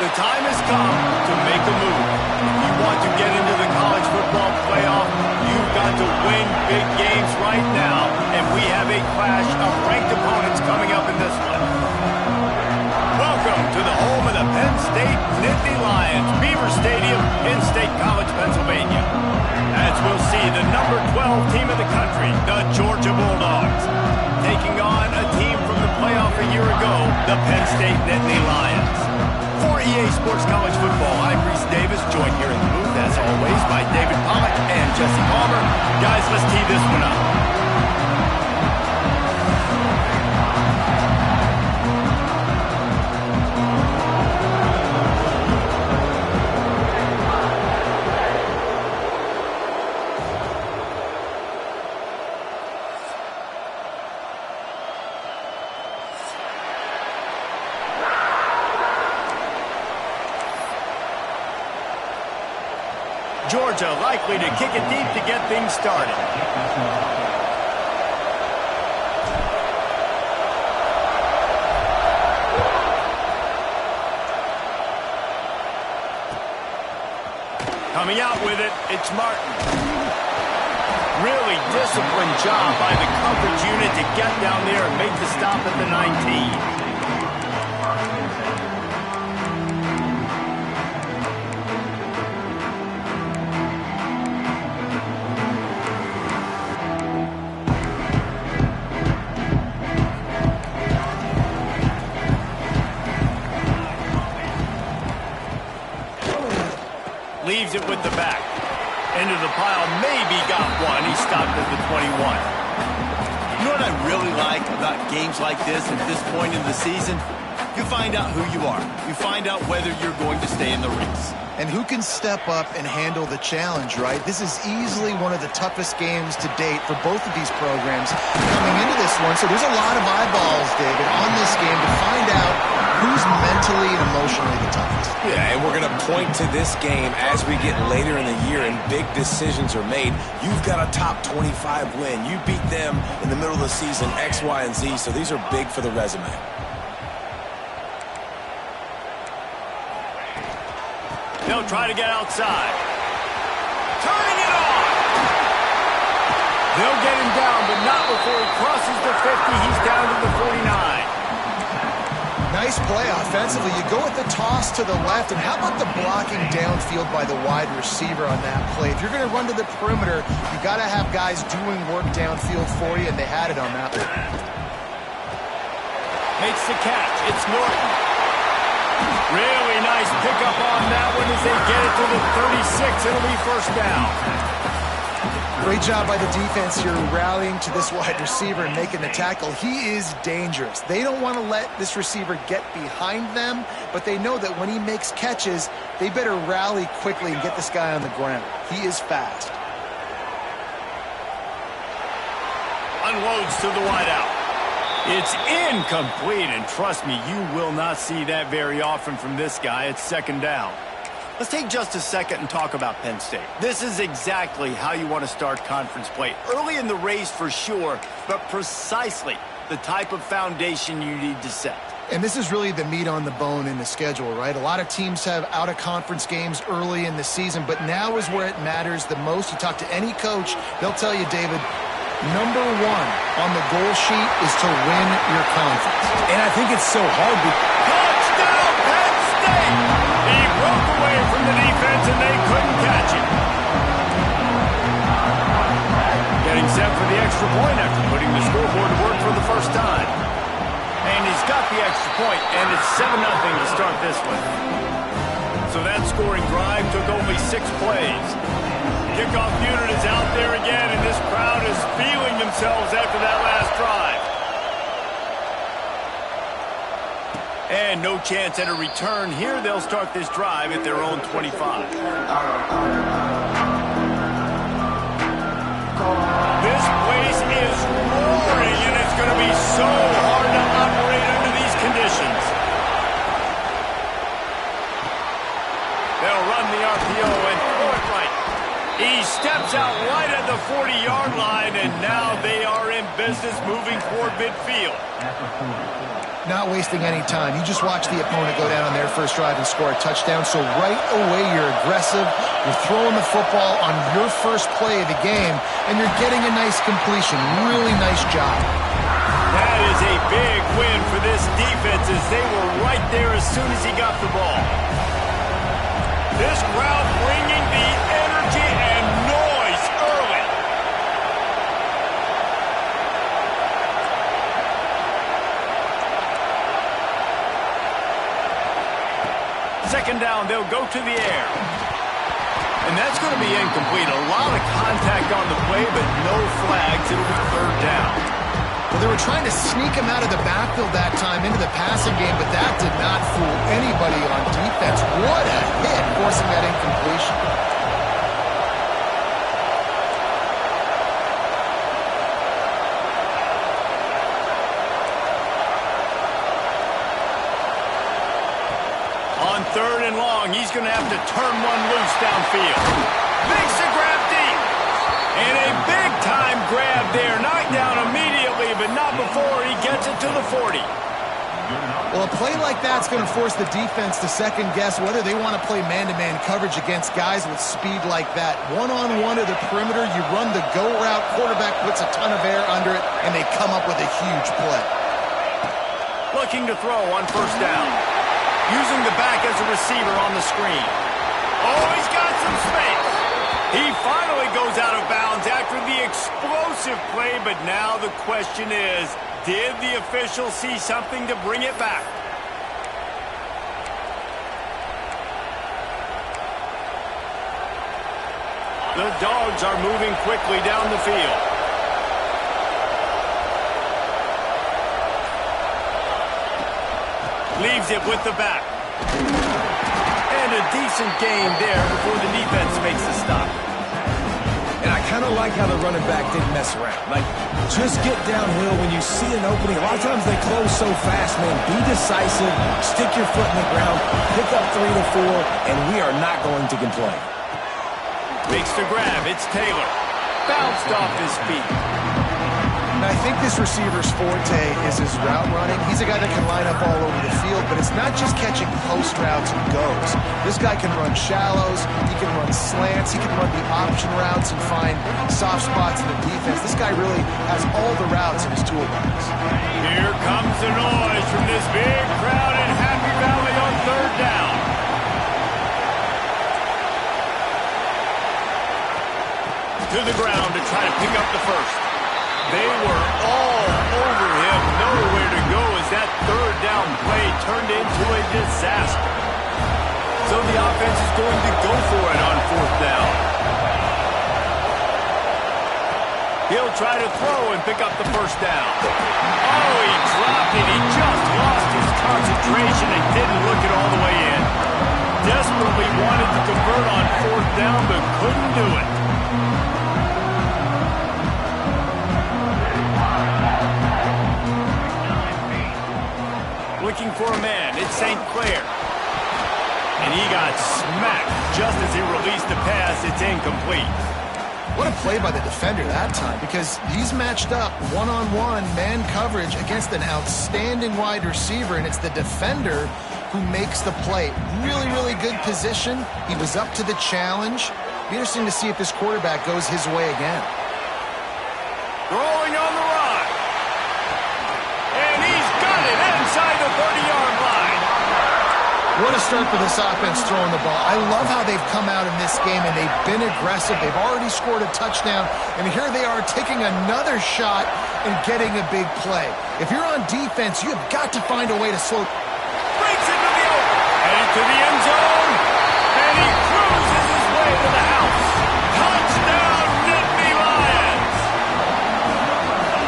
The time has come to make a move. If you want to get into the college football playoff, you've got to win big games right now, and we have a clash of ranked opponents coming up in this one. Welcome to the home of the Penn State Nittany Lions, Beaver Stadium in State College, Pennsylvania. As we'll see the number 12 team in the country, the Georgia Bulldogs, taking on a team from the playoff a year ago, the Penn State Nittany Lions. For EA Sports College Football, I'm Reese Davis, joined here in the booth, as always, by David Pollack and Jesse Palmer. Guys, let's tee this one up. Georgia likely to kick it deep to get things started. Coming out with it, it's Martin. Really disciplined job by the coverage unit to get down there and make the stop at the 19. Leaves it with the back. Into the pile, maybe got one. He stopped at the 21. You know what I really like about games like this at this point in the season? You find out who you are. You find out whether you're going to stay in the race. And who can step up and handle the challenge, right? This is easily one of the toughest games to date for both of these programs coming into this one. So there's a lot of eyeballs, David, on this game to find out who's mentally and emotionally the toughest. Yeah, and we're going to point to this game as we get later in the year and big decisions are made. You've got a top 25 win. You beat them in the middle of the season, X, Y, and Z, so these are big for the resume. They'll try to get outside. Turning it on! They'll get him down, but not before he crosses the 50. He's down to the 49. Nice play offensively. You go with the toss to the left, and how about the blocking downfield by the wide receiver on that play? If you're going to run to the perimeter, you got to have guys doing work downfield for you, and they had it on that one. Makes the catch. It's Norton. Really nice pickup on that one as they get it to the 36. It'll be first down. Great job by the defense here rallying to this wide receiver and making the tackle. He is dangerous. They don't want to let this receiver get behind them, but they know that when he makes catches, they better rally quickly and get this guy on the ground. He is fast. Unloads to the wideout. It's incomplete, and trust me, you will not see that very often from this guy. It's second down. Let's take just a second and talk about Penn State. This is exactly how you want to start conference play. Early in the race for sure, but precisely the type of foundation you need to set. And this is really the meat on the bone in the schedule, right? A lot of teams have out-of-conference games early in the season, but now is where it matters the most. You talk to any coach, they'll tell you, David, number one on the goal sheet is to win your conference. And I think it's so hard Touchdown, Penn State! He broke away from the defense, and they couldn't catch him. Getting set for the extra point after putting the scoreboard to work for the first time. And he's got the extra point, and it's 7-0 to start this one. So that scoring drive took only 6 plays. Kickoff unit is out there again, and this crowd is feeling themselves after that last drive. And no chance at a return here. They'll start this drive at their own 25. This place is roaring, and it's going to be so hard to operate under these conditions. They'll run the RPO and throw it right. He steps out right at the 40-yard line, and now they are in business moving toward midfield. not wasting any time. You just watch the opponent go down on their first drive and score a touchdown. So right away, you're aggressive. You're throwing the football on your first play of the game, and you're getting a nice completion. Really nice job. That is a big win for this defense as they were right there as soon as he got the ball. This crowd bringing the energy and noise early. Second down, they'll go to the air. And that's going to be incomplete. A lot of contact on the play, but no flags. It'll be third down. Well, they were trying to sneak him out of the backfield that time into the passing game, but that did not fool anybody on defense. What a hit, forcing that incompletion. On third and long, he's going to have to turn one loose downfield. Makes the grab deep. And a big-time grab there. Knocked down immediately, but not before he gets it to the 40. Well, a play like that's going to force the defense to second-guess whether they want to play man-to-man coverage against guys with speed like that. One-on-one to the perimeter, you run the go route, quarterback puts a ton of air under it, and they come up with a huge play. Looking to throw on first down. Using the back as a receiver on the screen. Oh, he's got some space. He finally goes out of bounds after the explosive play, but now the question is, did the official see something to bring it back? The Dogs are moving quickly down the field. Leaves it with the back. And a decent gain there before the defense makes the stop. And I kind of like how the running back didn't mess around. Like, just get downhill when you see an opening. A lot of times they close so fast, man. Be decisive, stick your foot in the ground, pick up 3 to 4, and we are not going to complain. Makes the grab. It's Taylor. Bounced off his feet. And I think this receiver's forte is his route running. He's a guy that can line up all over the field, but it's not just catching post routes and goes. This guy can run shallows, he can run slants, he can run the option routes and find soft spots in the defense. This guy really has all the routes in his toolbox. Here comes the noise from this big crowd in Happy Valley on third down. To the ground to try to pick up the first. They were all over him, nowhere to go as that third down play turned into a disaster. So the offense is going to go for it on fourth down. He'll try to throw and pick up the first down. Oh, he dropped it. He just lost his concentration and didn't look it all the way in. Desperately wanted to convert on fourth down, but couldn't do it. Looking for a man, it's St. Clair. And he got smacked just as he released the pass. It's incomplete. What a play by the defender that time, because he's matched up one-on-one man coverage against an outstanding wide receiver, and it's the defender who makes the play. Really, really good position. He was up to the challenge. Be interesting to see if this quarterback goes his way again. Rolling on the run. And he's got it inside the 30-yard line. What a start for this offense throwing the ball. I love how they've come out in this game, and they've been aggressive. They've already scored a touchdown, and here they are taking another shot and getting a big play. If you're on defense, you have got to find a way to slow. Breaks into the open. Headed to the end zone. And he cruises his way to the house. Touchdown, Nittany Lions.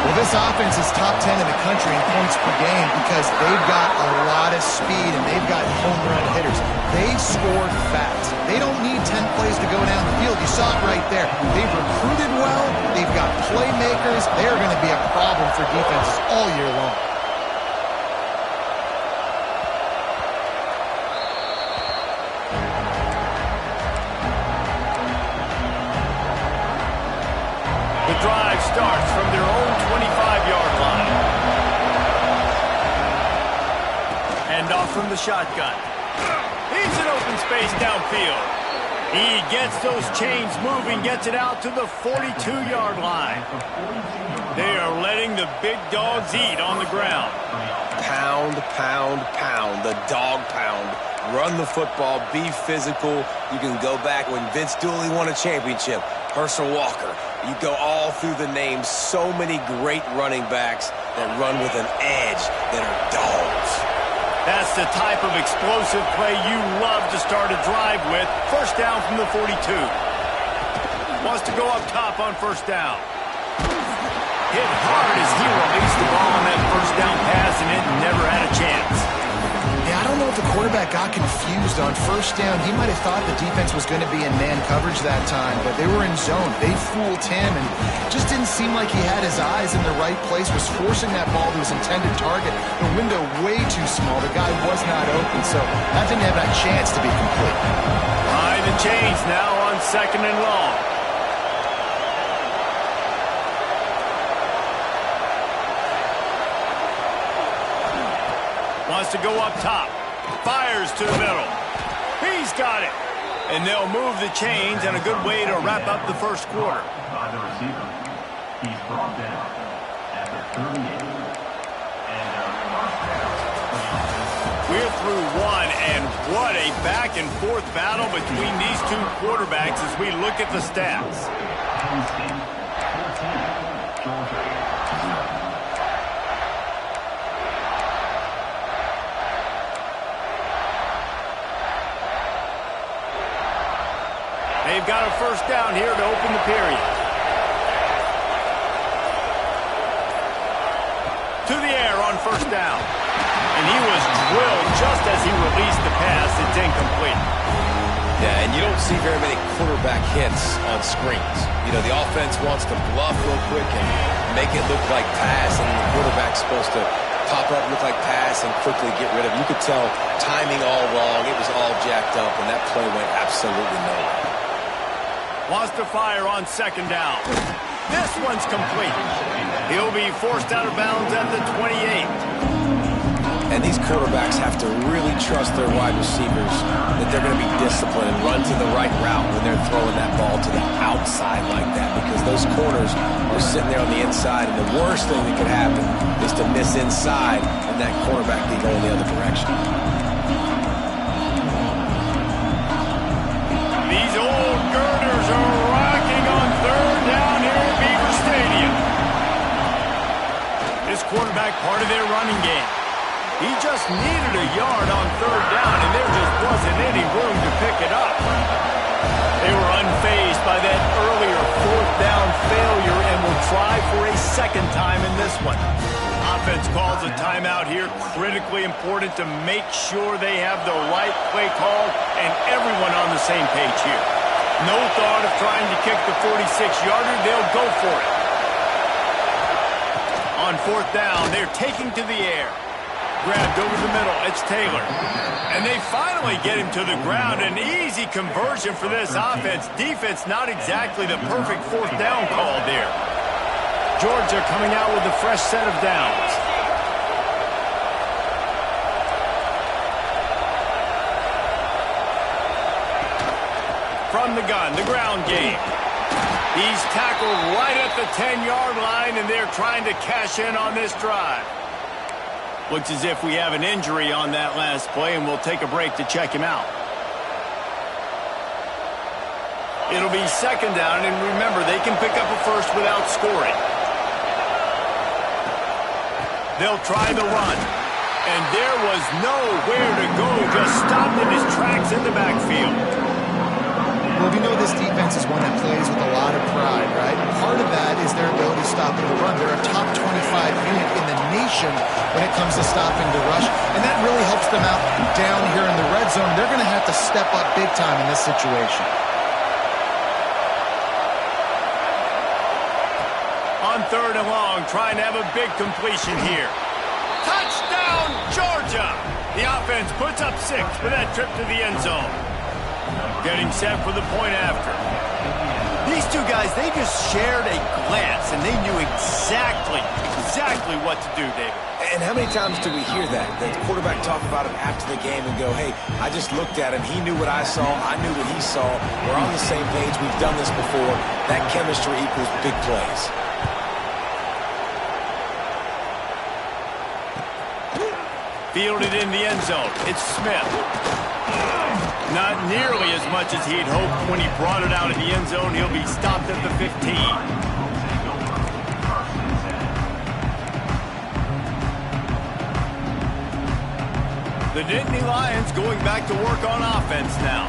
Well, this offense is top 10 in the country in points per game because they've got a lot of speed and they've got home run hitters. They scored fast. They don't need 10 plays to go down the field. You saw it right there. They've recruited well. They've got playmakers. They are going to be a problem for defenses all year long. The drive starts from their own 25-yard line. Handoff from the shotgun. He's in open space downfield. He gets those chains moving, gets it out to the 42-yard line. They are letting the big dogs eat on the ground. Pound, pound, pound, the dog pound. Run the football, be physical. You can go back when Vince Dooley won a championship, Herschel Walker. You go all through the names. So many great running backs that run with an edge that are dogs. That's the type of explosive play you love to start a drive with. First down from the 42. Wants to go up top on first down. Hit hard as he released the ball on that first down pass, and it never had a chance. Yeah, I don't know if the quarterback got confused on first down. He might have thought the defense was going to be in man coverage that time, but they were in zone. They fooled him, and just didn't seem like he had his eyes in the right place, was forcing that ball to his intended target. The window way too small. The guy was not open, so that didn't have that chance to be complete. Behind the chains now on second and long. Wants to go up top. Fires to the middle. He's got it. And they'll move the chains, and a good way to wrap up the first quarter. By the receiver. He's brought down at the 38. And we're through one, and what a back-and-forth battle between these two quarterbacks as we look at the stats. Penn State, 14, Georgia. They've got a first down here to open the period. To the air on first down. And he was drilled just as he released the pass. It's incomplete. Yeah, and you don't see very many quarterback hits on screens. You know, the offense wants to bluff real quick and make it look like pass, and the quarterback's supposed to pop up, look like pass, and quickly get rid of it. You could tell timing all wrong. It was all jacked up, and that play went absolutely nowhere. Wants to fire on second down. This one's complete. He'll be forced out of bounds at the 28. And these quarterbacks have to really trust their wide receivers that they're going to be disciplined and run to the right route when they're throwing that ball to the outside like that, because those corners are sitting there on the inside, and the worst thing that could happen is to miss inside and that quarterback be going the other direction. These old girders are rocking on third down here at Beaver Stadium. This quarterback part of their running game. He just needed a yard on third down, and there just wasn't any room to pick it up. They were unfazed by that earlier fourth down failure and will try for a second time in this one. Offense calls a timeout here. Critically important to make sure they have the right play call and everyone on the same page here. No thought of trying to kick the 46-yarder. They'll go for it. On fourth down, they're taking to the air. Grabbed over the middle. It's Taylor. And they finally get him to the ground. An easy conversion for this offense. Defense not exactly the perfect fourth down call there. Georgia coming out with a fresh set of downs. From the gun, the ground game. He's tackled right at the 10-yard line, and they're trying to cash in on this drive. Looks as if we have an injury on that last play, and we'll take a break to check him out. It'll be second down, and remember, they can pick up a first without scoring. They'll try the run. And there was nowhere to go, just stopped in his tracks in the backfield. Well, we know this defense is one that plays with a lot of pride, right? Part of that is their ability to stop the run. They're a top 25 unit in the nation when it comes to stopping the rush, and that really helps them out down here in the red zone. They're going to have to step up big time in this situation. On third and long, trying to have a big completion here. Touchdown, Georgia! The offense puts up 6 for that trip to the end zone. Getting set for the point after. These two guys, they just shared a glance, and they knew exactly what to do, David. And how many times do we hear that? The quarterback talk about it after the game and go, hey, I just looked at him. He knew what I saw. I knew what he saw. We're on the same page. We've done this before. That chemistry equals big plays. Fielded in the end zone. It's Smith. Not nearly as much as he'd hoped when he brought it out of the end zone. He'll be stopped at the 15. The Nittany Lions going back to work on offense now.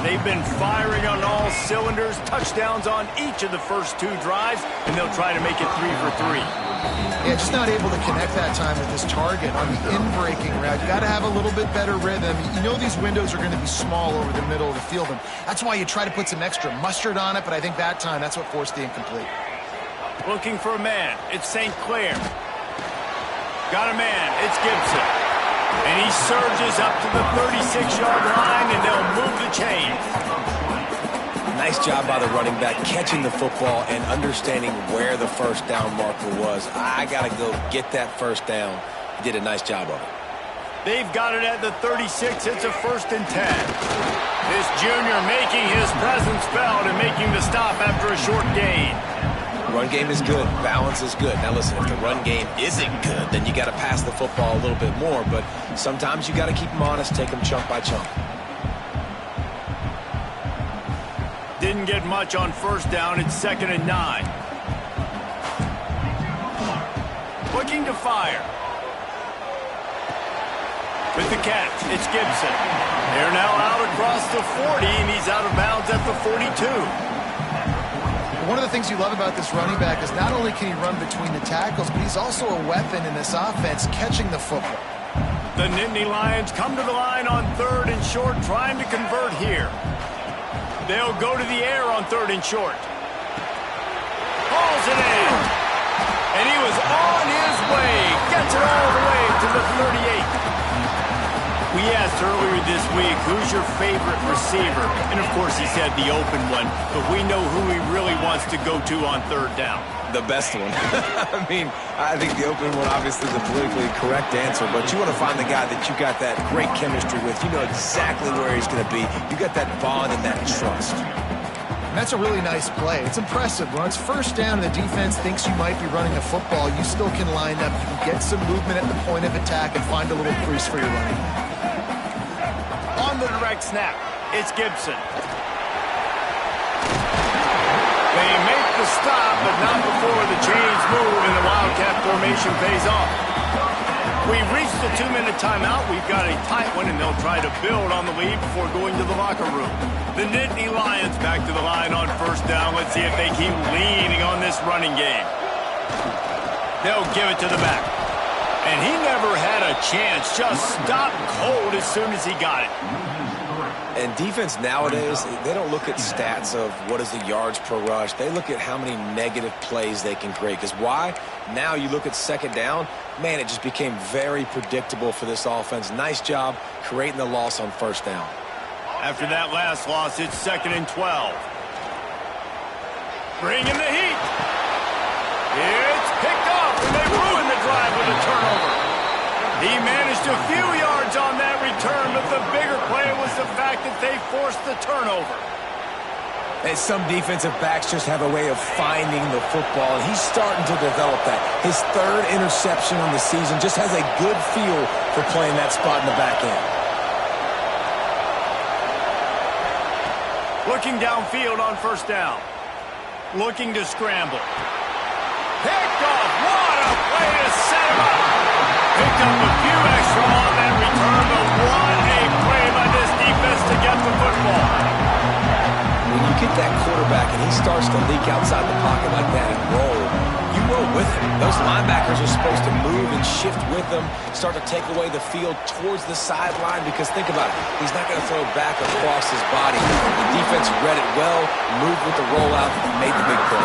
They've been firing on all cylinders, touchdowns on each of the first 2 drives, and they'll try to make it 3 for 3. Yeah, just not able to connect that time with his target on the in-breaking route. You got to have a little bit better rhythm. You know these windows are going to be small over the middle of the field, and that's why you try to put some extra mustard on it, but I think that time that's what forced the incomplete. Looking for a man. It's St. Clair. Got a man. It's Gibson. And he surges up to the 36-yard line, and they'll move the chains. Nice job by the running back catching the football and understanding where the first down marker was. I got to go get that first down. He did a nice job of it. They've got it at the 36. It's a 1st and 10. This junior making his presence felt and making the stop after a short gain. Run game is good. Balance is good. Now listen, if the run game isn't good, then you got to pass the football a little bit more. But sometimes you got to keep them honest, take them chunk by chunk. Didn't get much on first down. It's 2nd and 9. Looking to fire. With the catch, it's Gibson. They're now out across the 40, and he's out of bounds at the 42. One of the things you love about this running back is not only can he run between the tackles, but he's also a weapon in this offense catching the football. The Nittany Lions come to the line on 3rd and short, trying to convert here. They'll go to the air on 3rd and short. Hauls it in. And he was on his way. Gets it all the way to the 38. We asked earlier this week, who's your favorite receiver? And, of course, he said the open one, but we know who he really wants to go to on 3rd down. The best one. I mean, I think the open one, obviously, the politically correct answer, but you want to find the guy that you got that great chemistry with. You know exactly where he's going to be. You got that bond and that trust. And that's a really nice play. It's impressive. When it's 1st down and the defense thinks you might be running the football, you still can line up. You can get some movement at the point of attack and find a little crease for your running back. On the direct snap, it's Gibson. They make the stop, but not before the chains move and the Wildcat formation pays off. We've reached the 2-minute timeout. We've got a tight one, and they'll try to build on the lead before going to the locker room. The Nittany Lions back to the line on 1st down. Let's see if they keep leaning on this running game. They'll give it to the back. And he never had a chance. Just stopped cold as soon as he got it. And defense nowadays, they don't look at stats of what is the yards per rush. They look at how many negative plays they can create. Because why? Now you look at 2nd down, man, it just became very predictable for this offense. Nice job creating the loss on 1st down. After that last loss, it's 2nd and 12. Bringing the heat. It's picked off, and they ruined the drive with a turnover. He managed a few yards on that return, but the bigger play was the fact that they forced the turnover. And some defensive backs just have a way of finding the football, and he's starting to develop that. His 3rd interception on the season just has a good feel for playing that spot in the back end. Looking downfield on 1st down. Looking to scramble. Picked off. What a way to set him up. Picked up a few extra on that return, but what a play by this defense to get the football. When you get that quarterback and he starts to leak outside the pocket like that and roll, you roll with him. Those linebackers are supposed to move and shift with him, start to take away the field towards the sideline, because think about it, he's not going to throw back across his body. The defense read it well, moved with the rollout, and made the big play.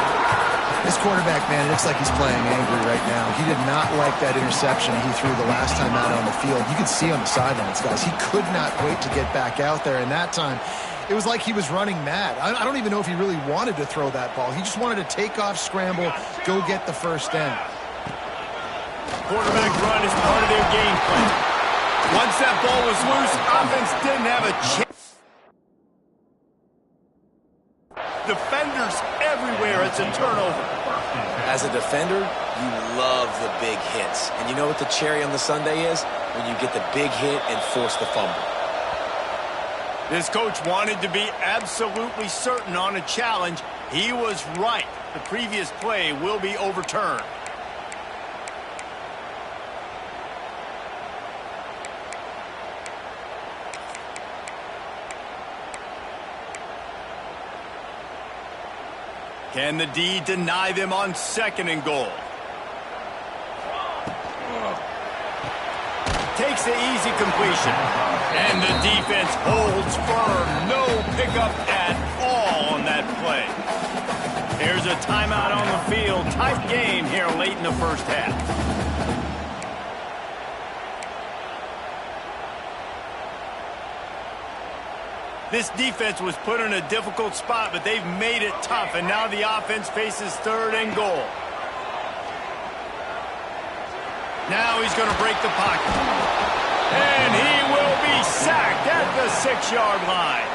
This quarterback, man, it looks like he's playing angry right now. He did not like that interception he threw the last time out on the field. You could see on the sidelines, guys. He could not wait to get back out there, and that time it was like he was running mad. I don't even know if he really wanted to throw that ball. He just wanted to take off, scramble, go get the 1st down. Quarterback run is part of their game plan. Once that ball was loose, offense didn't have a chance. Defenders everywhere. It's a turnover. As a defender, you love the big hits. And you know what the cherry on the sundae is? When you get the big hit and force the fumble. This coach wanted to be absolutely certain on a challenge. He was right. The previous play will be overturned. Can the D deny them on 2nd and goal? Takes the easy completion. And the defense holds firm. No pickup at all on that play. There's a timeout on the field. Tight game here late in the first half. This defense was put in a difficult spot, but they've made it tough, and now the offense faces 3rd and goal. Now he's going to break the pocket. And he will be sacked at the 6-yard line.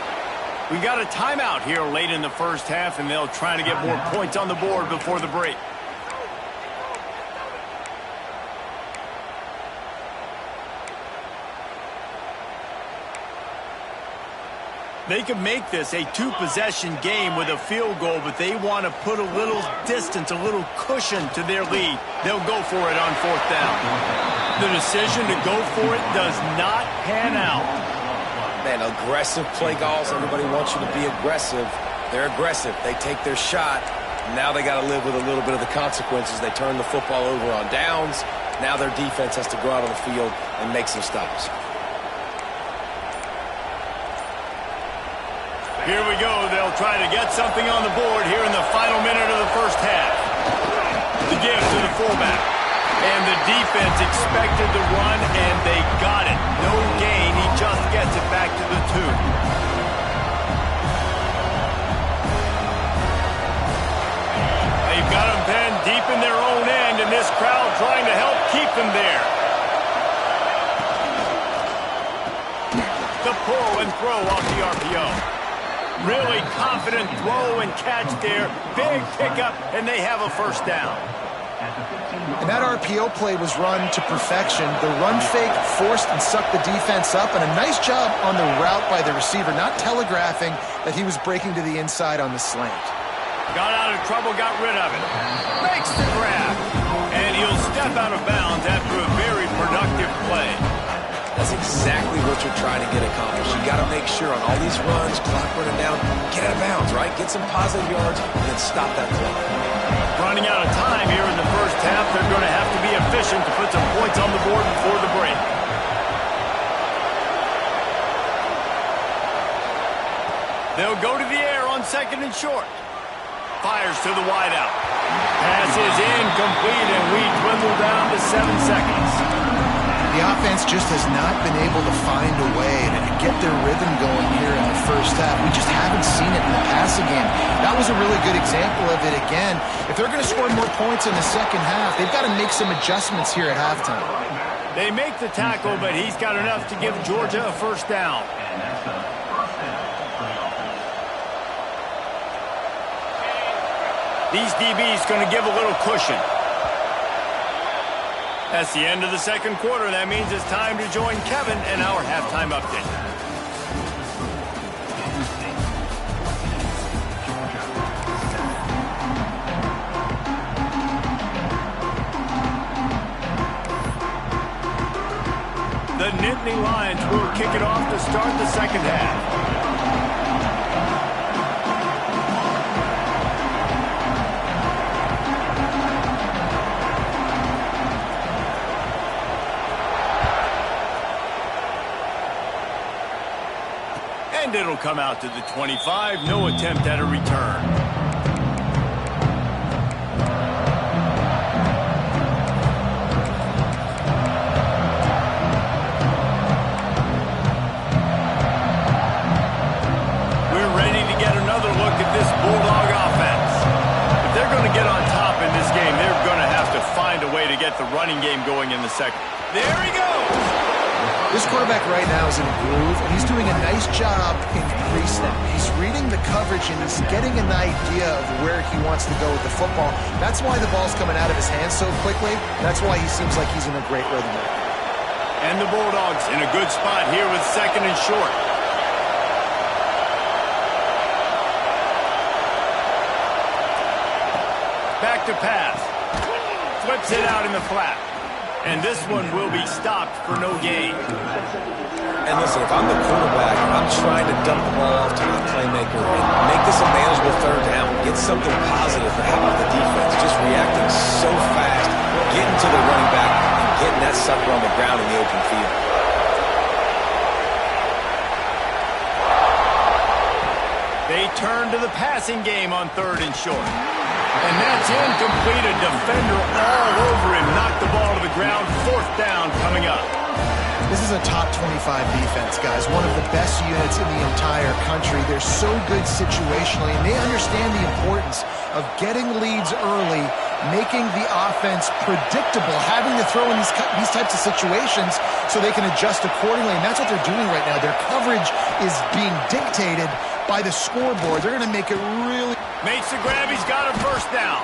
We got a timeout here late in the first half, and they'll try to get more points on the board before the break. They could make this a 2-possession game with a field goal, but they want to put a little distance, a little cushion to their lead. They'll go for it on 4th down. The decision to go for it does not pan out. Man, aggressive play calls. Everybody wants you to be aggressive. They're aggressive. They take their shot. Now they got to live with a little bit of the consequences. They turn the football over on downs. Now their defense has to go out on the field and make some stops. Here we go. They'll try to get something on the board here in the final minute of the first half. The give to the fullback. And the defense expected the run, and they got it. No gain. He just gets it back to the 2. They've got him pinned deep in their own end, and this crowd trying to help keep them there. The pull and throw off the RPO. Really confident throw and catch there. Big pickup, and they have a 1st down. And that RPO play was run to perfection. The run fake forced and sucked the defense up, and a nice job on the route by the receiver, not telegraphing that he was breaking to the inside on the slant. Got out of trouble, got rid of it. Makes the grab. And he'll step out of bounds after a very productive play. That's exactly what you're trying to get accomplished. You got to make sure on all these runs, clock running down, get out of bounds, right? Get some positive yards and then stop that clock. Running out of time here in the first half. They're going to have to be efficient to put some points on the board before the break. They'll go to the air on 2nd and short. Fires to the wideout. Pass is incomplete, and we dwindle down to 7 seconds. The offense just has not been able to find a way to get their rhythm going here in the first half. We just haven't seen it in the passing game. That was a really good example of it again. If they're going to score more points in the second half, they've got to make some adjustments here at halftime. They make the tackle, but he's got enough to give Georgia a 1st down. These DBs going to give a little cushion. That's the end of the 2nd quarter. That means it's time to join Kevin and our halftime update. The Nittany Lions will kick it off to start the 2nd half. And it'll come out to the 25. No attempt at a return. We're ready to get another look at this Bulldog offense. If they're going to get on top in this game, they're going to have to find a way to get get the running game going in the second. There he goes. This quarterback right now is in a groove, and he's doing a nice job in pre-snap. He's reading the coverage, and he's getting an idea of where he wants to go with the football. That's why the ball's coming out of his hands so quickly. That's why he seems like he's in a great rhythm there. And the Bulldogs in a good spot here with second and short. Back to pass. Flips it out in the flat. And this one will be stopped for no gain. And listen, if I'm the quarterback, I'm trying to dump the ball off to my playmaker and make this a manageable third down. Get something positive. But how about the defense? Just reacting so fast, getting to the running back, and getting that sucker on the ground in the open field. They turn to the passing game on third and short. And that's incomplete. A defender all over him. Knocked the ball to the ground. Fourth down coming up. This is a top 25 defense, guys. One of the best units in the entire country. They're so good situationally, and they understand the importance of getting leads early, making the offense predictable, having to throw in these types of situations so they can adjust accordingly. And that's what they're doing right now. Their coverage is being dictated by the scoreboard. They're going to make it really... Makes the grab. He's got a first down.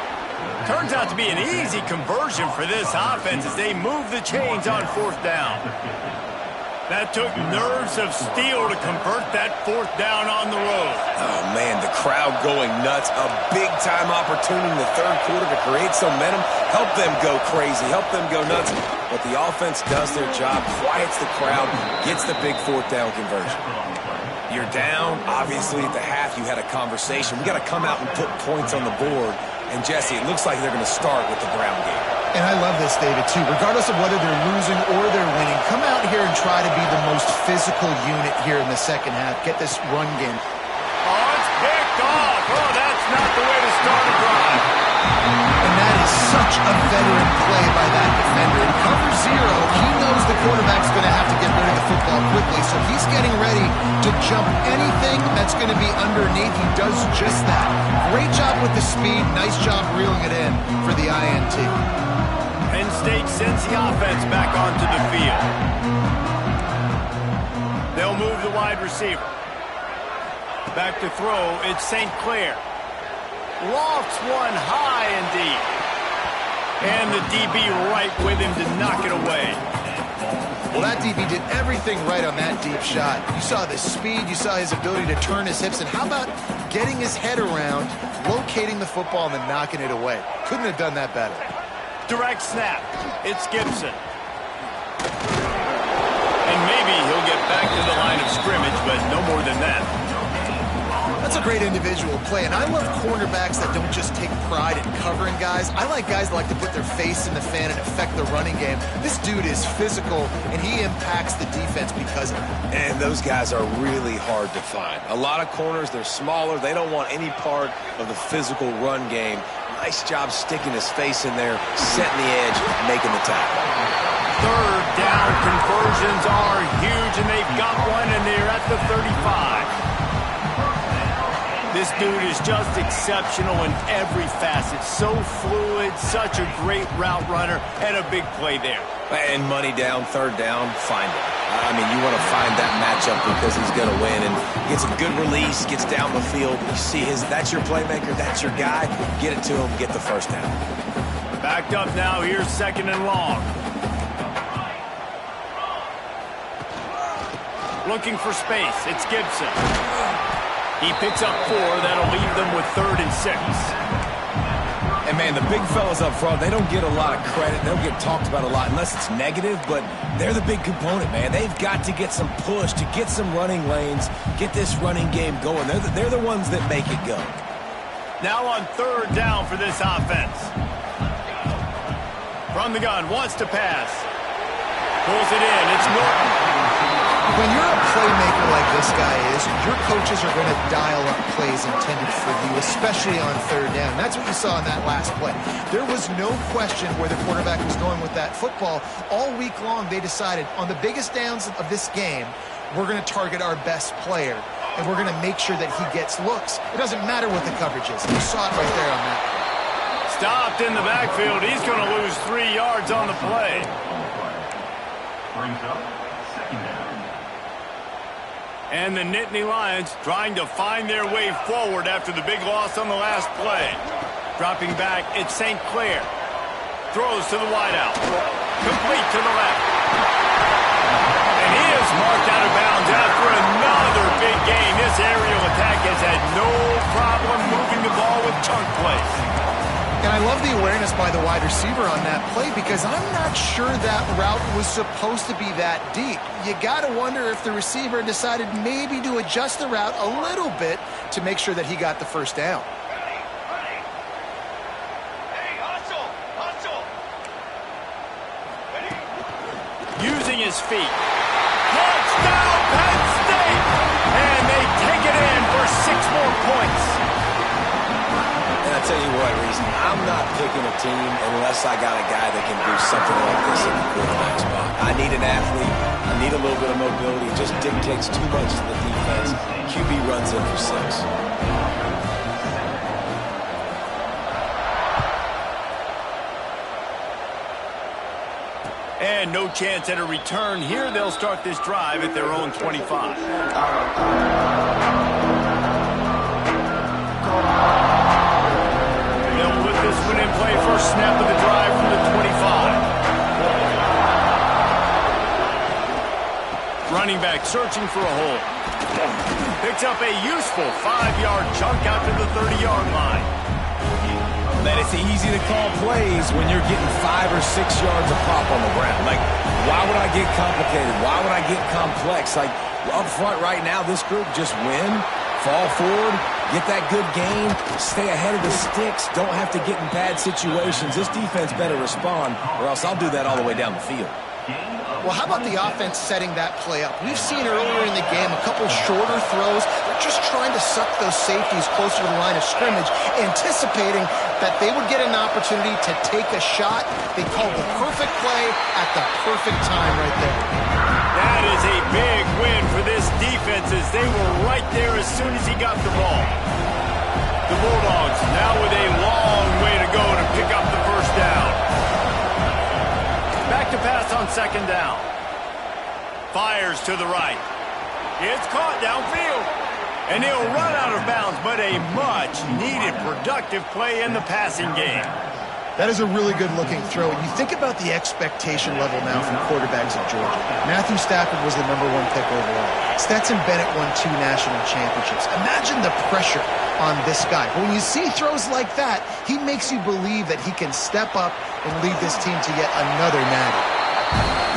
Turns out to be an easy conversion for this offense as they move the chains on fourth down. That took nerves of steel to convert that fourth down on the road. Oh, man, the crowd going nuts. A big-time opportunity in the third quarter to create some momentum. Help them go crazy. Help them go nuts. But the offense does their job, quiets the crowd, gets the big fourth down conversion. You're down. Obviously, at the half, you had a conversation. We got to come out and put points on the board. And, Jesse, it looks like they're going to start with the ground game. And I love this, David, too. Regardless of whether they're losing or they're winning, come out here and try to be the most physical unit here in the second half. Get this run game. Oh, it's picked off. Oh, that's not the way to start a drive. And that is such a veteran play by that defender. In cover zero, he knows the quarterback's going to have to get rid of the football quickly, so he's getting ready to jump anything that's going to be underneath. He does just that. Great job with the speed. Nice job reeling it in for the INT. Penn State sends the offense back onto the field. They'll move the wide receiver. Back to throw, it's St. Clair. Lofts one high and deep. And the DB right with him to knock it away. Well, that DB did everything right on that deep shot. You saw the speed, you saw his ability to turn his hips, and how about getting his head around, locating the football, and then knocking it away? Couldn't have done that better. Direct snap. It's Gibson. And maybe he'll get back to the line of scrimmage, but no more than that. That's a great individual play, and I love cornerbacks that don't just take pride in covering guys. I like guys that like to put their face in the fan and affect the running game. This dude is physical, and he impacts the defense because of it. And those guys are really hard to find. A lot of corners, they're smaller. They don't want any part of the physical run game. Nice job sticking his face in there, setting the edge, making the tackle. Third down conversions are huge, and they've got one, and they're at the 35. This dude is just exceptional in every facet. So fluid, such a great route runner, and a big play there. And money down, third down, find him. I mean, you want to find that matchup because he's going to win. And gets a good release, gets down the field. You see that's your playmaker, that's your guy. Get it to him, get the first down. Backed up now, here's second and long. Looking for space, it's Gibson. He picks up 4. That'll leave them with 3rd and 6. And, man, the big fellas up front, they don't get a lot of credit. They don't get talked about a lot unless it's negative, but they're the big component, man. They've got to get some push, to get some running lanes, get this running game going. They're the ones that make it go. Now on 3rd down for this offense. From the gun, wants to pass. Pulls it in. It's Norton. When you're a playmaker like this guy is, your coaches are going to dial up plays intended for you, especially on 3rd down. That's what you saw in that last play. There was no question where the quarterback was going with that football. All week long, they decided on the biggest downs of this game, we're going to target our best player, and we're going to make sure that he gets looks. It doesn't matter what the coverage is. You saw it right there on that. stopped in the backfield. He's going to lose 3 yards on the play. Brings up second down. And the Nittany Lions trying to find their way forward after the big loss on the last play. Dropping back, it's St. Clair. Throws to the wideout. Complete to the left. And he is marked out of bounds after another big gain. This aerial attack has had no problem moving the ball with chunk plays. And I love the awareness by the wide receiver on that play because I'm not sure that route was supposed to be that deep. You got to wonder if the receiver decided maybe to adjust the route a little bit to make sure that he got the first down. Using his feet. Touchdown, Penn State! And they take it in for 6 more points. And I tell you what, Reese, I'm not picking a team unless I got a guy that can do something like this in the quarterback spot. I need an athlete. I need a little bit of mobility. It just dictates too much to the defense. QB runs in for 6. And no chance at a return here. They'll start this drive at their own 25. They'll put this one in play. First snap of the drive from the 25. Running back searching for a hole. Picks up a useful 5-yard chunk out to the 30-yard line. That it's easy to call plays when you're getting 5 or 6 yards of pop on the ground. Like, why would I get complicated? Why would I get complex? Like, up front right now, this group just win, fall forward, get that good game, stay ahead of the sticks, don't have to get in bad situations. This defense better respond, or else I'll do that all the way down the field. Well, how about the offense setting that play up? We've seen earlier in the game a couple shorter throws. They're just trying to suck those safeties closer to the line of scrimmage, anticipating that they would get an opportunity to take a shot. They called the perfect play at the perfect time right there. That is a big win for this defense as they were right there as soon as he got the ball. The Bulldogs now with a long way to go to pick up the first down. Back to pass on second down. Fires to the right. It's caught downfield. And he'll run out of bounds, but a much-needed productive play in the passing game. That is a really good-looking throw. And you think about the expectation level now from quarterbacks at Georgia. Matthew Stafford was the #1 pick overall. Stetson Bennett won 2 national championships. Imagine the pressure on this guy. But when you see throws like that, he makes you believe that he can step up and lead this team to yet another natty.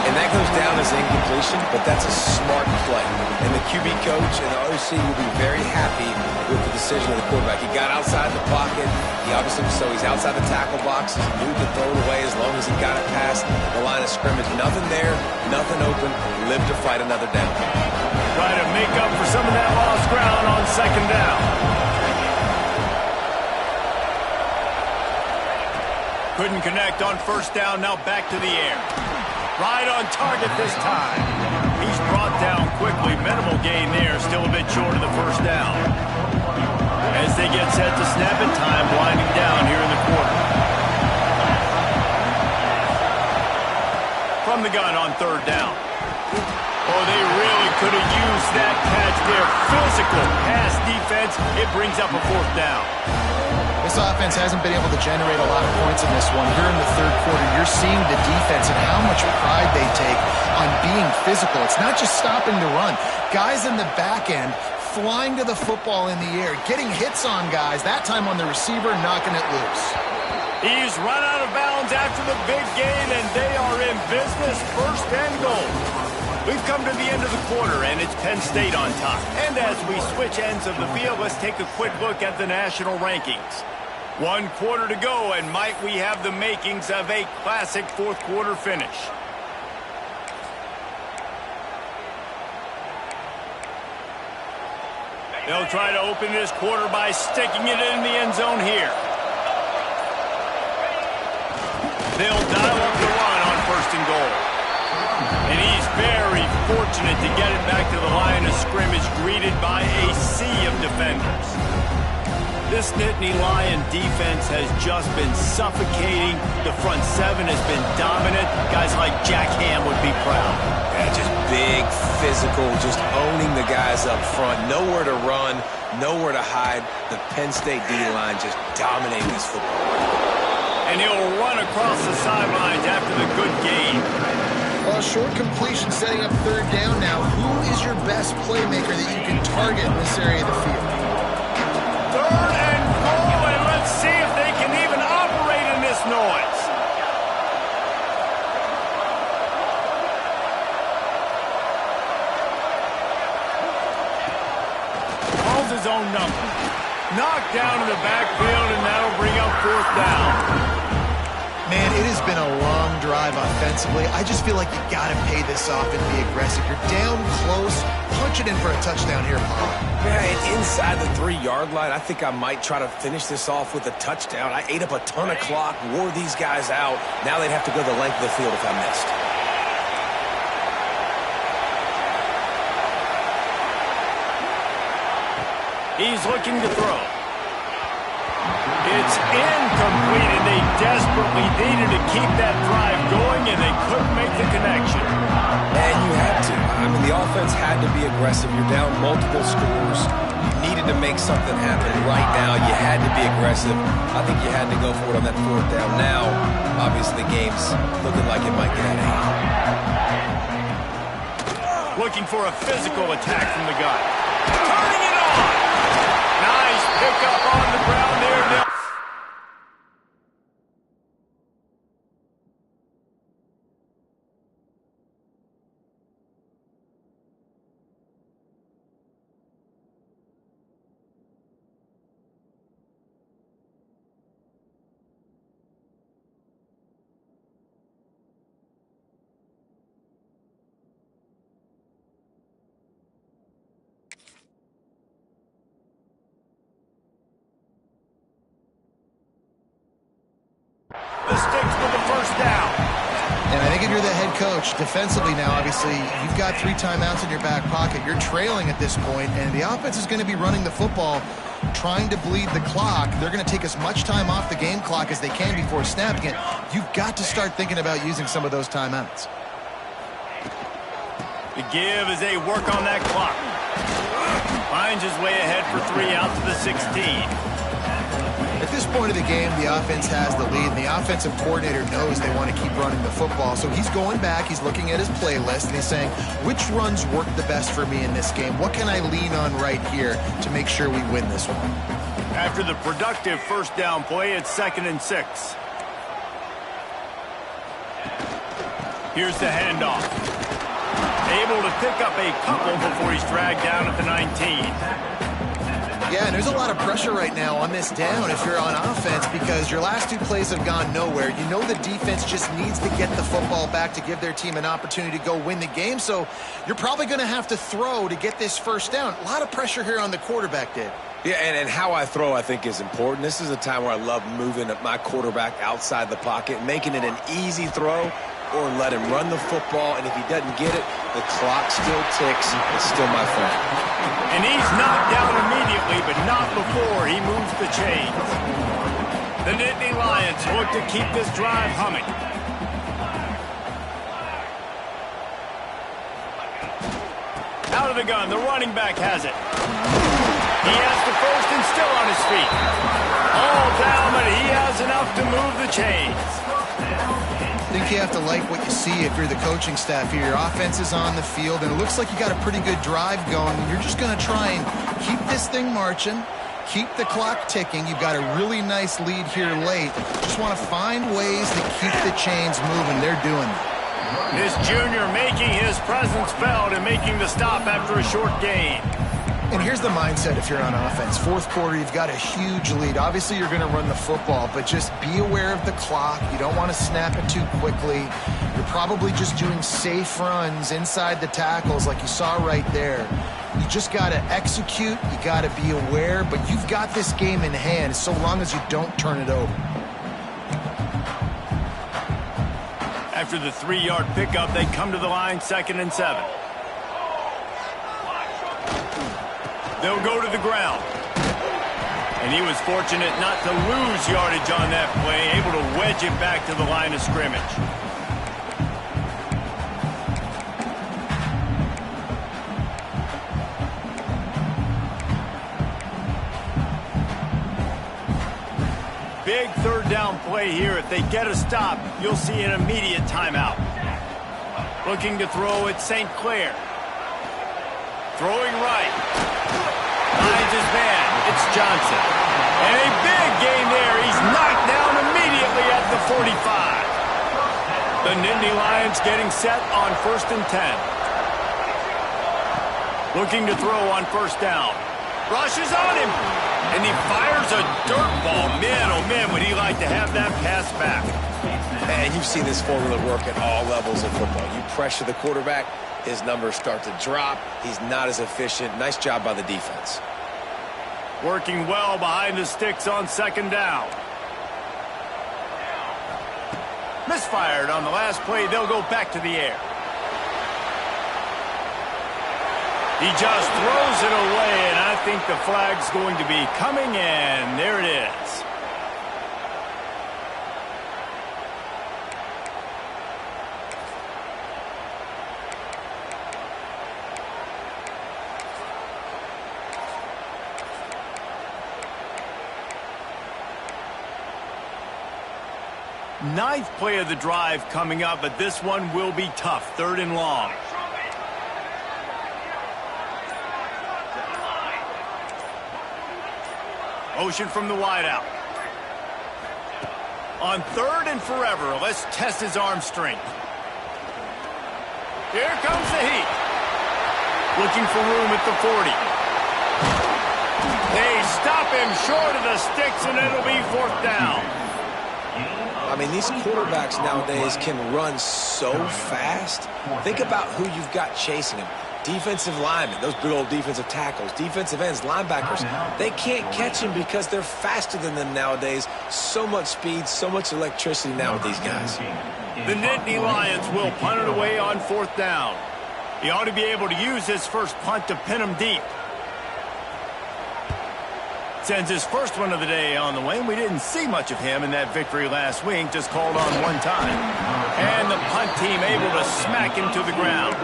And that goes down as incompletion, but that's a smart play. And the QB coach and the OC will be very happy with the decision of the quarterback. He got outside the pocket. He obviously, so he's outside the tackle box. He knew to throw it away as long as he got it past the line of scrimmage. Nothing there, nothing open. Live to fight another down. Try to make up for some of that lost ground on second down. Couldn't connect on first down. Now back to the air. Right on target this time. He's brought down quickly. Minimal gain there. Still a bit short of the first down. As they get set to snap it, time winding down here in the quarter. From the gun on third down. Oh, they really could have used that catch there. Physical pass defense. It brings up a fourth down. This offense hasn't been able to generate a lot of points in this one. Here in the third quarter, you're seeing the defense and how much pride they take on being physical. It's not just stopping the run. Guys in the back end flying to the football in the air, getting hits on guys, that time on the receiver, knocking it loose. He's run out of bounds after the big gain, and they are in business. First and goal. We've come to the end of the quarter, and it's Penn State on top. And as we switch ends of the field, let's take a quick look at the national rankings. 1 quarter to go, and might we have the makings of a classic fourth quarter finish. They'll try to open this quarter by sticking it in the end zone here. They'll dial up the run on first and goal. And he's very fortunate to get it back to the line of scrimmage, greeted by a sea of defenders. This Nittany Lion defense has just been suffocating. The front seven has been dominant. Guys like Jack Ham would be proud. Yeah, just big, physical, just owning the guys up front. Nowhere to run, nowhere to hide. The Penn State D-line just dominating this football. And he'll run across the sidelines after the good game. Well, short completion setting up third down now. Who is your best playmaker that you can target in this area of the field? Third and goal, and let's see if they can even operate in this noise. Calls his own number. Knocked down in the backfield, and that'll bring up fourth down. Man, it has been a long drive offensively. I just feel like you got to pay this off and be aggressive. You're down close. Punch it in for a touchdown here, Paul. Yeah, and inside the 3-yard line, I think I might try to finish this off with a touchdown. I ate up a ton of clock, wore these guys out. Now they'd have to go the length of the field if I missed. He's looking to throw. It's incomplete, and they desperately needed to keep that drive going, and they couldn't make the connection. And you had to. I mean, the offense had to be aggressive. You're down multiple scores. You needed to make something happen right now. You had to be aggressive. I think you had to go for it on that fourth down. Now, obviously, the game's looking like it might get out of hand. Looking for a physical attack from the guy. Turning it on! Nice pickup on the ground there. The Sticks with the first down. And I think if you're the head coach, defensively now, obviously, you've got 3 timeouts in your back pocket. You're trailing at this point, and the offense is going to be running the football, trying to bleed the clock. They're going to take as much time off the game clock as they can before snapping it. You've got to start thinking about using some of those timeouts. The give as they work on that clock. Finds his way ahead for 3 out to the 16. At this point of the game, the offense has the lead, and the offensive coordinator knows they want to keep running the football. So he's going back, he's looking at his playlist, and he's saying, which runs work the best for me in this game? What can I lean on right here to make sure we win this one? After the productive first down play, it's 2nd and 6. Here's the handoff. Able to pick up a couple before he's dragged down at the 19. Yeah, and there's a lot of pressure right now on this down if you're on offense because your last 2 plays have gone nowhere. You know the defense just needs to get the football back to give their team an opportunity to go win the game, so you're probably going to have to throw to get this first down. A lot of pressure here on the quarterback, Dave. Yeah, and how I throw, I think, is important. This is a time where I love moving my quarterback outside the pocket, making it an easy throw, or let him run the football, and if he doesn't get it, the clock still ticks. It's still my friend. And he's knocked down immediately, but not before he moves the chains. The Nittany Lions look to keep this drive humming. Out of the gun, the running back has it. He has the first and still on his feet. All down, but he has enough to move the chains. I think you have to like what you see if you're the coaching staff here. Your offense is on the field, and it looks like you got a pretty good drive going. You're just going to try and keep this thing marching, keep the clock ticking. You've got a really nice lead here late. Just want to find ways to keep the chains moving. They're doing it. This junior making his presence felt and making the stop after a short gain. And here's the mindset if you're on offense. 4th quarter, you've got a huge lead. Obviously, you're going to run the football, but just be aware of the clock. You don't want to snap it too quickly. You're probably just doing safe runs inside the tackles like you saw right there. You just got to execute. You got to be aware, but you've got this game in hand so long as you don't turn it over. After the 3-yard pickup, they come to the line, 2nd and 7. They'll go to the ground. And he was fortunate not to lose yardage on that play, able to wedge it back to the line of scrimmage. Big third down play here. If they get a stop, you'll see an immediate timeout. Looking to throw at St. Clair. Throwing right. Finds his man. It's Johnson. And a big gain there. He's knocked down immediately at the 45. The Nittany Lions getting set on 1st and 10. Looking to throw on 1st down. Rushes on him. And he fires a dirt ball. Man, oh man, would he like to have that pass back. Man, you've seen this formula work at all levels of football. You pressure the quarterback, his numbers start to drop. He's not as efficient. Nice job by the defense. Working well behind the sticks on 2nd down. Misfired on the last play. They'll go back to the air. He just throws it away, and I think the flag's going to be coming in. There it is. Ninth play of the drive coming up, but this one will be tough. 3rd and long. Motion from the wideout. On 3rd and forever, let's test his arm strength. Here comes the heat. Looking for room at the 40. They stop him short of the sticks, and it'll be 4th down. I mean, these quarterbacks nowadays can run so fast. Think about who you've got chasing them. Defensive linemen, those big old defensive tackles, defensive ends, linebackers. They can't catch him because they're faster than them nowadays. So much speed, so much electricity now with these guys. The Nittany Lions will punt it away on 4th down. He ought to be able to use his first punt to pin him deep. Sends his first one of the day on the way. We didn't see much of him in that victory last week, just called on one time. And the punt team able to smack him to the ground.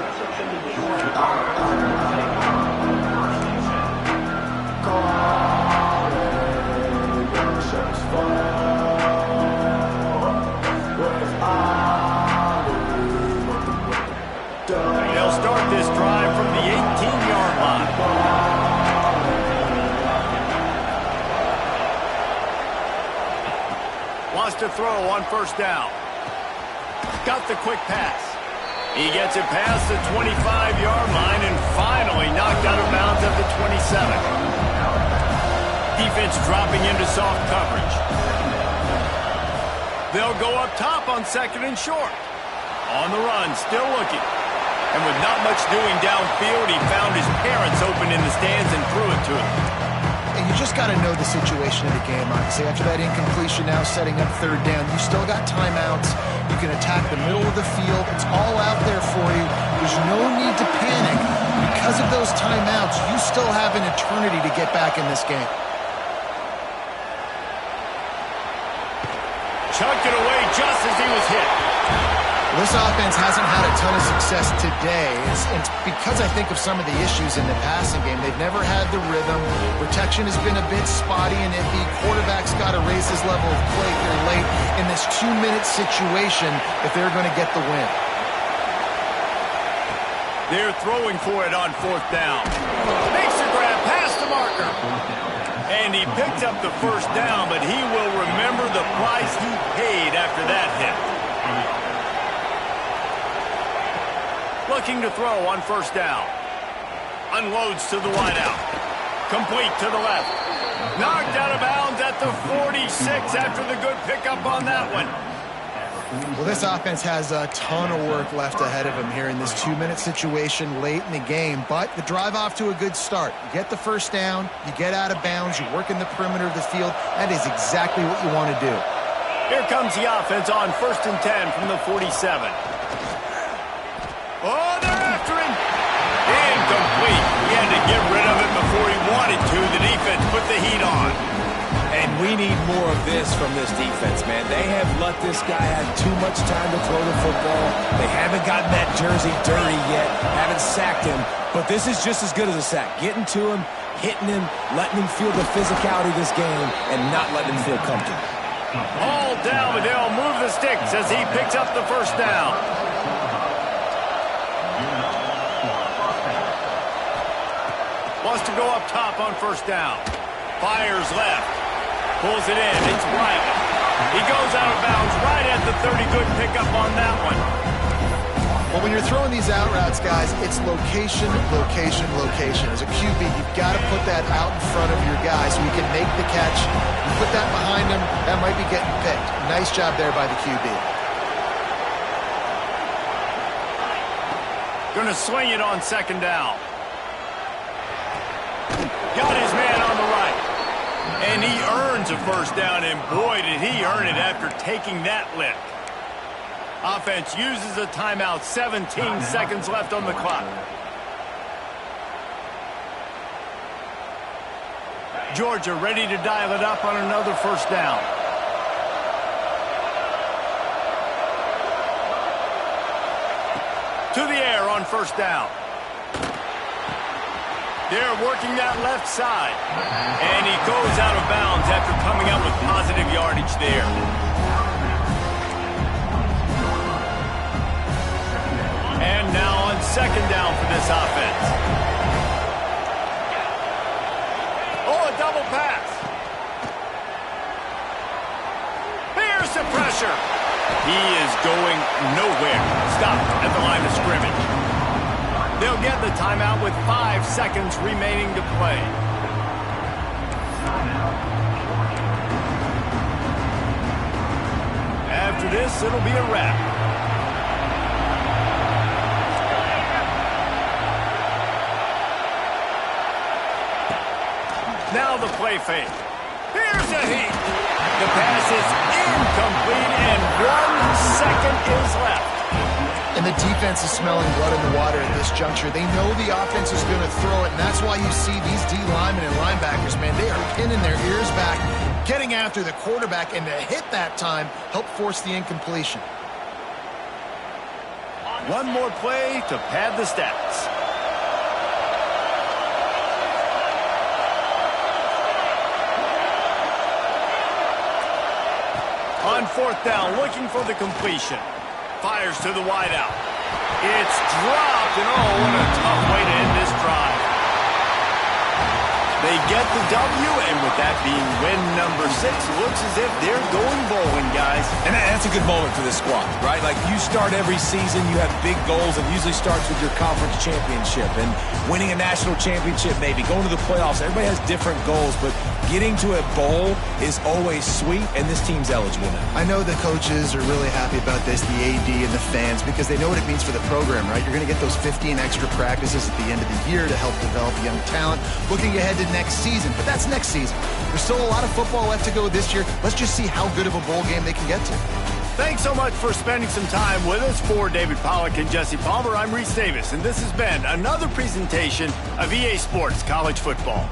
They'll start this drive from the 18-yard line. Wants to throw on 1st down. Got the quick pass. He gets it past the 25-yard line and finally knocked out of bounds at the 27. Defense dropping into soft coverage. They'll go up top on 2nd and short. On the run, still looking. And with not much doing downfield, he found his parents open in the stands and threw it to him. And you just got to know the situation of the game, obviously. After that incompletion, now setting up 3rd down, you still got timeouts. You can attack the middle of the field. It's all out there for you. There's no need to panic. Because of those timeouts, you still have an eternity to get back in this game. Chucked it away just as he was hit. This offense hasn't had a ton of success today. It's because I think of some of the issues in the passing game. They've never had the rhythm. Protection has been a bit spotty and iffy. Quarterback's got to raise his level of play here late in this 2-minute situation if they're going to get the win. They're throwing for it on 4th down. Makes the grab past the marker. And he picks up the 1st down, but he will remember the price he paid after that hit. Looking to throw on 1st down. Unloads to the wideout. Complete to the left. Knocked out of bounds at the 46 after the good pickup on that one. Well, this offense has a ton of work left ahead of him here in this 2-minute situation late in the game. But the drive off to a good start. You get the 1st down, you get out of bounds, you work in the perimeter of the field. That is exactly what you want to do. Here comes the offense on 1st and 10 from the 47. Oh, they're after him. Incomplete. He had to get rid of it before he wanted to. The defense put the heat on. we need more of this from this defense, man. They have let this guy have too much time to throw the football. They haven't gotten that jersey dirty yet, haven't sacked him, but this is just as good as a sack. Getting to him, hitting him, letting him feel the physicality of this game, and not letting him feel comfortable. All down, but they'll move the sticks as he picks up the first down. Wants to go up top on first down. Fires left. Pulls it in. It's Bryant. He goes out of bounds right at the 30. Good pickup on that one. Well, when you're throwing these out routes, guys, it's location, location, location. As a QB, you've got to put that out in front of your guy so he can make the catch. You put that behind him, that might be getting picked. Nice job there by the QB. Going to swing it on second down. Got his man on the right. And he earns a first down, and boy, did he earn it after taking that lift. Offense uses a timeout, 17 seconds left on the clock. Georgia ready to dial it up on another first down. To the air on first down. They're working that left side. And he goes out of bounds after coming up with positive yardage there. And now on second down for this offense. Oh, a double pass. Here's the pressure. He is going nowhere. Stop at the line of scrimmage. They'll get the timeout with 5 seconds remaining to play. After this, it'll be a wrap. Now the play fake. Here's a heat. The pass is incomplete, and 1 second is left. And the defense is smelling blood in the water at this juncture. They know the offense is going to throw it, and that's why you see these D linemen and linebackers, man, they are pinning their ears back, getting after the quarterback, and to hit that time, help force the incompletion. One more play to pad the stats. On fourth down, looking for the completion. Fires to the wideout. It's dropped, and oh, what a tough way to end this drive. They get the W, and with that being win number 6, looks as if they're going bowling, guys. And that's a good moment for this squad, right? Like, you start every season, you have big goals. It usually starts with your conference championship and winning a national championship, maybe going to the playoffs. Everybody has different goals, but getting to a bowl is always sweet, and this team's eligible now. I know the coaches are really happy about this, the AD and the fans, because they know what it means for the program, right? You're going to get those 15 extra practices at the end of the year to help develop young talent. Looking ahead to next season, but that's next season. There's still a lot of football left to go this year. Let's just see how good of a bowl game they can get to. Thanks so much for spending some time with us. For David Pollack and Jesse Palmer, I'm Reese Davis, and this has been another presentation of EA Sports College Football.